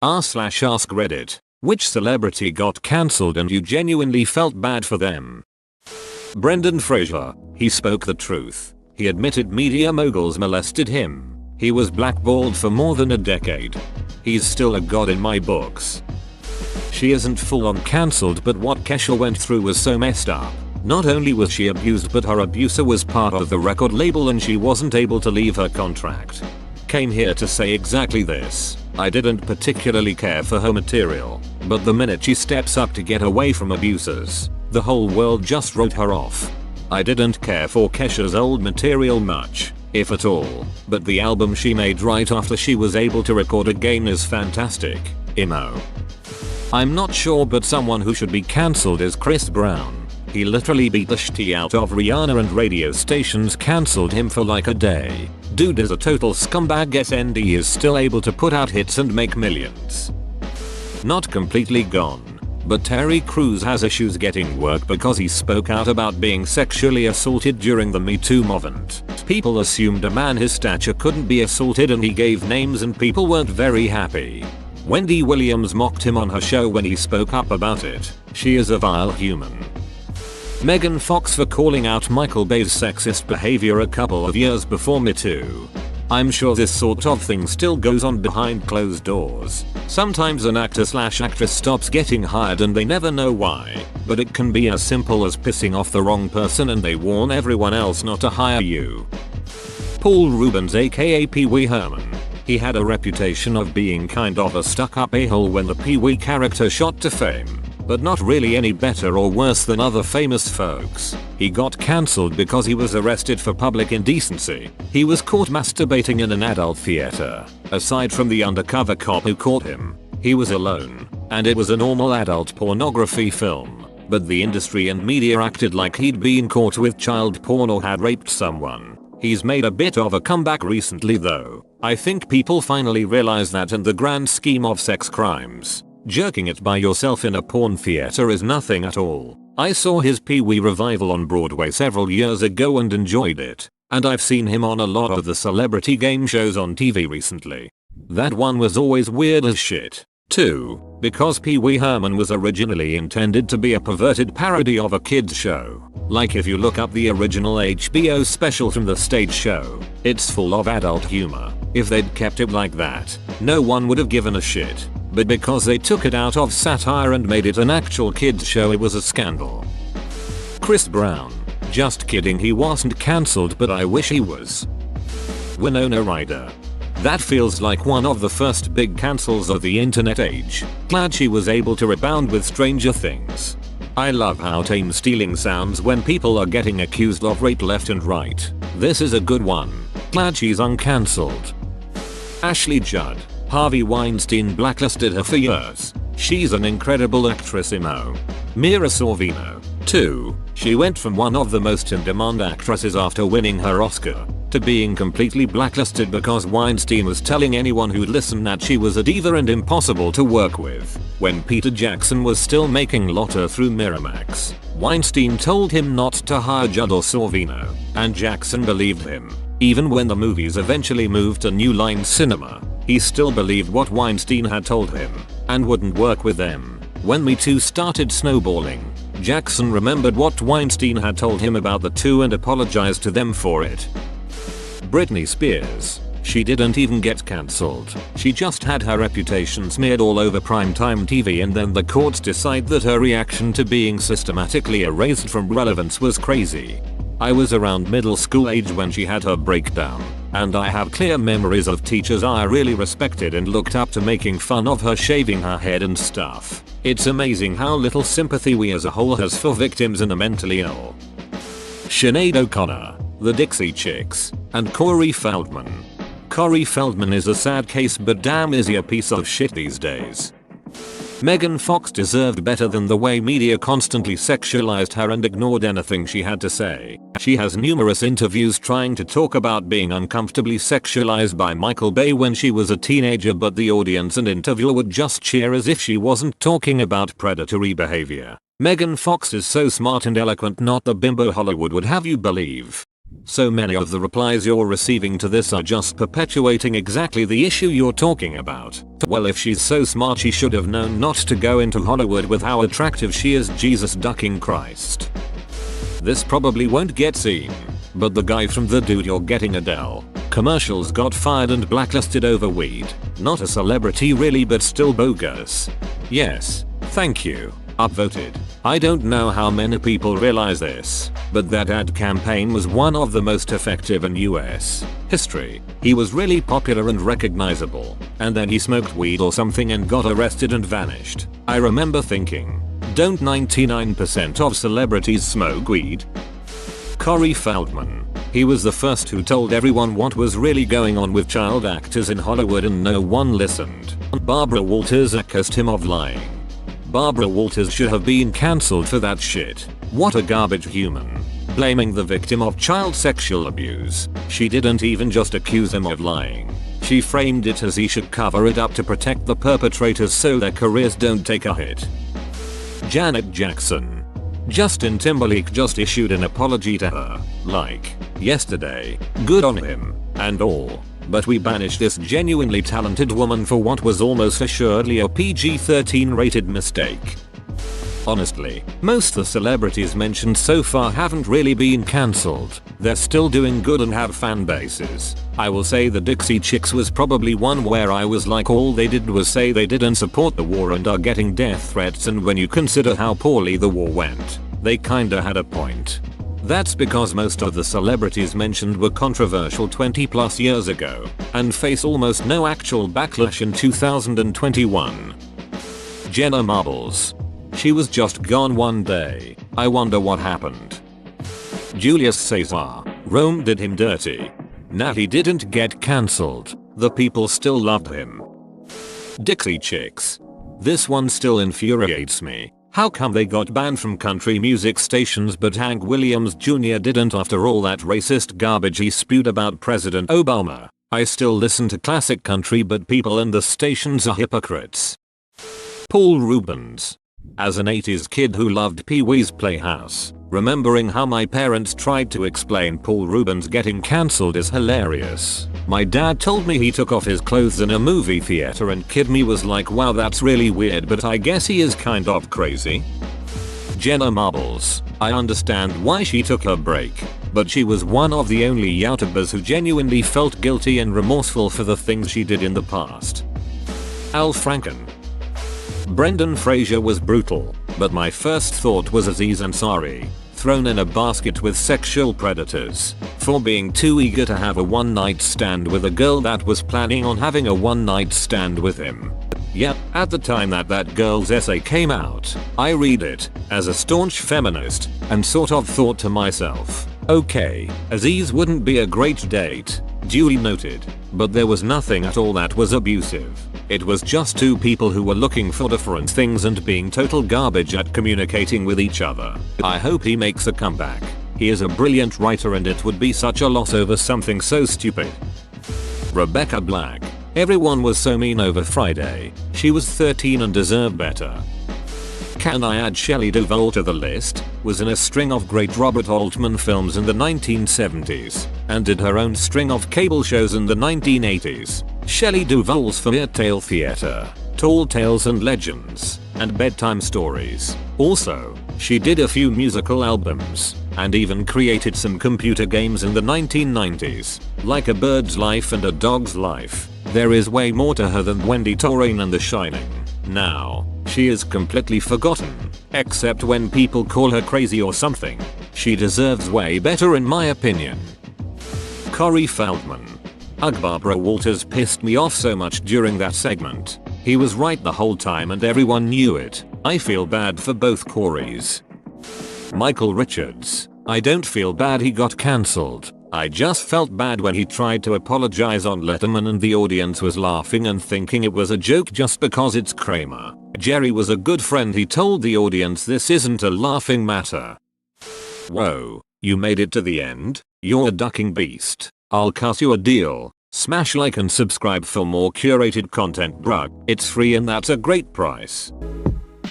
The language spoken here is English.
r/ask Reddit. Which celebrity got cancelled and you genuinely felt bad for them? Brendan Fraser. He spoke the truth. He admitted media moguls molested him. He was blackballed for more than a decade. He's still a god in my books. She isn't full on cancelled, but what Kesha went through was so messed up. Not only was she abused, but her abuser was part of the record label and she wasn't able to leave her contract. Came here to say exactly this. I didn't particularly care for her material, but the minute she steps up to get away from abusers, the whole world just wrote her off. I didn't care for Kesha's old material much, if at all, but the album she made right after she was able to record again is fantastic. Emo. I'm not sure, but someone who should be cancelled is Chris Brown. He literally beat the shit out of Rihanna and radio stations cancelled him for like a day. Dude is a total scumbag. SND is still able to put out hits and make millions. Not completely gone, but Terry Crews has issues getting work because he spoke out about being sexually assaulted during the Me Too movement. People assumed a man his stature couldn't be assaulted and he gave names and people weren't very happy. Wendy Williams mocked him on her show when he spoke up about it. She is a vile human. Megan Fox for calling out Michael Bay's sexist behavior a couple of years before Me Too. I'm sure this sort of thing still goes on behind closed doors. Sometimes an actor/actress stops getting hired and they never know why, but it can be as simple as pissing off the wrong person and they warn everyone else not to hire you. Paul Rubens aka Pee Wee Herman. He had a reputation of being kind of a stuck-up a-hole when the Pee Wee character shot to fame, but not really any better or worse than other famous folks. He got cancelled because he was arrested for public indecency. He was caught masturbating in an adult theater. Aside from the undercover cop who caught him, he was alone, and it was a normal adult pornography film. But the industry and media acted like he'd been caught with child porn or had raped someone. He's made a bit of a comeback recently though. I think people finally realize that in the grand scheme of sex crimes, jerking it by yourself in a porn theater is nothing at all. I saw his Pee Wee revival on Broadway several years ago and enjoyed it, and I've seen him on a lot of the celebrity game shows on TV recently. That one was always weird as shit, too, because Pee Wee Herman was originally intended to be a perverted parody of a kids show. Like if you look up the original HBO special from the stage show, it's full of adult humor. If they'd kept it like that, no one would have given a shit. But because they took it out of satire and made it an actual kids show, it was a scandal. Chris Brown. Just kidding, he wasn't cancelled, but I wish he was. Winona Ryder. That feels like one of the first big cancels of the internet age. Glad she was able to rebound with Stranger Things. I love how tame stealing sounds when people are getting accused of rape left and right. This is a good one. Glad she's uncancelled. Ashley Judd. Harvey Weinstein blacklisted her for years. She's an incredible actress. Emo. Mira Sorvino. 2. She went from one of the most in-demand actresses after winning her Oscar to being completely blacklisted because Weinstein was telling anyone who'd listen that she was a diva and impossible to work with. When Peter Jackson was still making Lotta through Miramax, Weinstein told him not to hire Judd or Sorvino, and Jackson believed him. Even when the movies eventually moved to New Line Cinema, he still believed what Weinstein had told him and wouldn't work with them. When Me Too started snowballing, Jackson remembered what Weinstein had told him about the two and apologized to them for it. Britney Spears. She didn't even get cancelled. She just had her reputation smeared all over primetime TV, and then the courts decide that her reaction to being systematically erased from relevance was crazy. I was around middle school age when she had her breakdown, and I have clear memories of teachers I really respected and looked up to making fun of her shaving her head and stuff. It's amazing how little sympathy we as a whole has for victims and the mentally ill. Sinead O'Connor, the Dixie Chicks, and Corey Feldman. Corey Feldman is a sad case, but damn is he a piece of shit these days. Megan Fox deserved better than the way media constantly sexualized her and ignored anything she had to say. She has numerous interviews trying to talk about being uncomfortably sexualized by Michael Bay when she was a teenager, but the audience and interviewer would just cheer as if she wasn't talking about predatory behavior. Megan Fox is so smart and eloquent, not the bimbo Hollywood would have you believe. So many of the replies you're receiving to this are just perpetuating exactly the issue you're talking about. Well, if she's so smart, she should have known not to go into Hollywood with how attractive she is. Jesus ducking Christ. This probably won't get seen, but the guy from The Dude You're Getting Adele commercials got fired and blacklisted over weed. Not a celebrity really, but still bogus. Yes, thank you. Upvoted. I don't know how many people realize this, but that ad campaign was one of the most effective in US history. He was really popular and recognizable, and then he smoked weed or something and got arrested and vanished. I remember thinking, don't 99% of celebrities smoke weed? Corey Feldman. He was the first who told everyone what was really going on with child actors in Hollywood and no one listened. Barbara Walters accused him of lying. Barbara Walters should have been cancelled for that shit. What a garbage human. Blaming the victim of child sexual abuse. She didn't even just accuse him of lying. She framed it as he should cover it up to protect the perpetrators so their careers don't take a hit. Janet Jackson. Justin Timberlake just issued an apology to her, like, yesterday. Good on him, and all. But we banished this genuinely talented woman for what was almost assuredly a PG-13 rated mistake. Honestly, most of the celebrities mentioned so far haven't really been cancelled. They're still doing good and have fan bases. I will say the Dixie Chicks was probably one where I was like, all they did was say they didn't support the war and are getting death threats, and when you consider how poorly the war went, they kinda had a point. That's because most of the celebrities mentioned were controversial 20 plus years ago and face almost no actual backlash in 2021. Jenna Marbles. She was just gone one day. I wonder what happened. Julius Caesar. Rome did him dirty. Nah, he didn't get cancelled. The people still loved him. Dixie Chicks. This one still infuriates me. How come they got banned from country music stations but Hank Williams Jr. didn't after all that racist garbage he spewed about President Obama? I still listen to classic country, but people in the stations are hypocrites. Paul Rubens. As an 80s kid who loved Pee-wee's Playhouse, remembering how my parents tried to explain Paul Rubens getting cancelled is hilarious. My dad told me he took off his clothes in a movie theater and kid me was like, wow, that's really weird, but I guess he is kind of crazy. Jenna Marbles. I understand why she took her break, but she was one of the only YouTubers who genuinely felt guilty and remorseful for the things she did in the past. Al Franken. Brendan Fraser was brutal, but my first thought was Aziz Ansari, thrown in a basket with sexual predators, for being too eager to have a one-night stand with a girl that was planning on having a one-night stand with him. Yep, at the time that girl's essay came out, I read it, as a staunch feminist, and sort of thought to myself, okay, Aziz wouldn't be a great date, duly noted, but there was nothing at all that was abusive. It was just two people who were looking for different things and being total garbage at communicating with each other. I hope he makes a comeback. He is a brilliant writer and it would be such a loss over something so stupid. Rebecca Black. Everyone was so mean over Friday. She was 13 and deserved better. Can I add Shelley Duvall to the list? Was in a string of great Robert Altman films in the 1970s and did her own string of cable shows in the 1980s. Shelley Duvall's Fairy Tale Theater, Tall Tales and Legends, and Bedtime Stories. Also, she did a few musical albums and even created some computer games in the 1990s, like A Bird's Life and A Dog's Life. There is way more to her than Wendy Torrain and The Shining. Now, she is completely forgotten, except when people call her crazy or something. She deserves way better in my opinion. Corey Feldman. Ugh, Barbara Walters pissed me off so much during that segment. He was right the whole time and everyone knew it. I feel bad for both Coreys. Michael Richards. I don't feel bad he got cancelled. I just felt bad when he tried to apologize on Letterman and the audience was laughing and thinking it was a joke just because it's Kramer. Jerry was a good friend. He told the audience this isn't a laughing matter. Whoa, you made it to the end? You're a ducking beast. I'll cut you a deal. Smash like and subscribe for more curated content, bruh. It's free and that's a great price.